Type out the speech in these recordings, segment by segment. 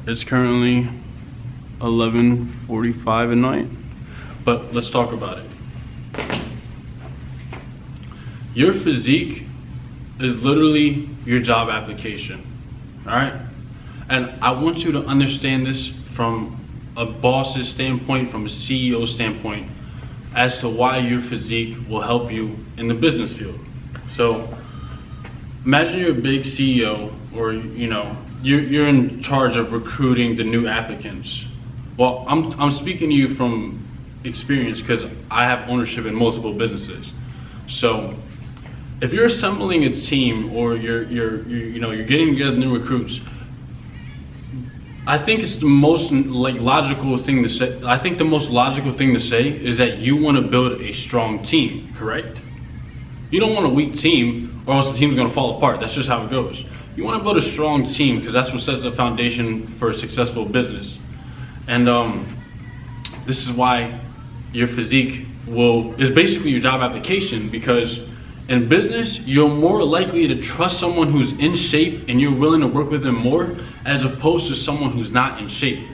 It's currently 11:45 at night, but let's talk about it. Your physique is literally your job application, all right? And I want you to understand this from a boss's standpoint, from a CEO standpoint, as to why your physique will help you in the business field. So imagine you're a big CEO, or you're in charge of recruiting the new applicants. Well, I'm speaking to you from experience because I have ownership in multiple businesses. So if you're assembling a team, or you're getting together new recruits, I think it's the most logical thing to say. I think the most logical thing to say is that you want to build a strong team, correct? You don't want a weak team, or else the team's going to fall apart. That's just how it goes. You want to build a strong team because that's what sets the foundation for a successful business. And this is why your physique is basically your job application, because in business, you're more likely to trust someone who's in shape and you're willing to work with them more, as opposed to someone who's not in shape.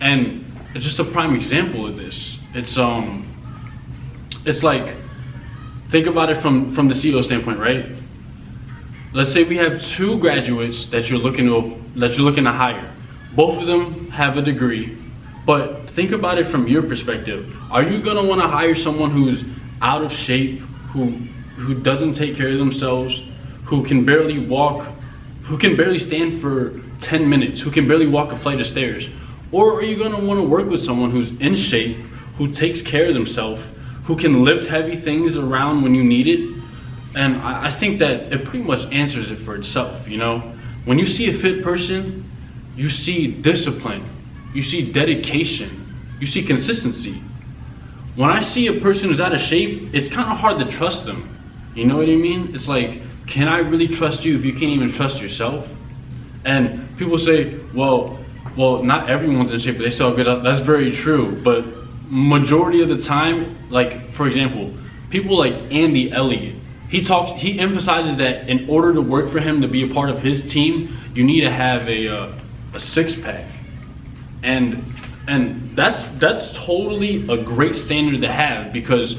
And it's just a prime example of this. It's like, think about it from the CEO standpoint, right? Let's say we have two graduates that you're looking to hire. Both of them have a degree, but think about it from your perspective. Are you gonna want to hire someone who's out of shape, who doesn't take care of themselves, who can barely walk, who can barely stand for 10 minutes, who can barely walk a flight of stairs? Or are you gonna wanna work with someone who's in shape, who takes care of themselves, who can lift heavy things around when you need it? And I think that it pretty much answers it for itself, When you see a fit person, you see discipline, you see dedication, you see consistency. When I see a person who's out of shape, it's kind of hard to trust them. You know what I mean? It's like, can I really trust you if you can't even trust yourself? And people say, well, not everyone's in shape, but they still have good. That's very true. But majority of the time, like, for example, people like Andy Elliott, he emphasizes that in order to work for him, to be a part of his team, you need to have a six-pack. And that's totally a great standard to have, because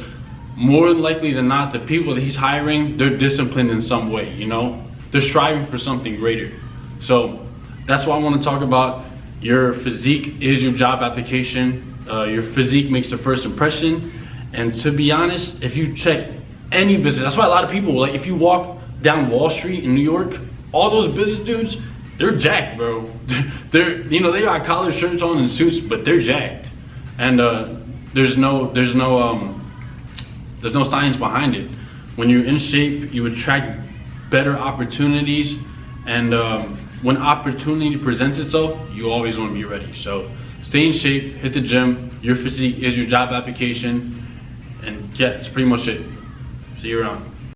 more likely than not, the people that he's hiring, they're disciplined in some way, They're striving for something greater. So that's why I want to talk about your physique is your job application. Your physique makes the first impression. And to be honest, if you check any business, that's why a lot of people, like, if you walk down Wall Street in New York, all those business dudes, they're jacked, bro. They got collared shirts on and suits, but they're jacked. And there's no science behind it. When you're in shape, you attract better opportunities, and when opportunity presents itself, you always want to be ready. So stay in shape, hit the gym. Your physique is your job application, and yeah, that's pretty much it. See you around.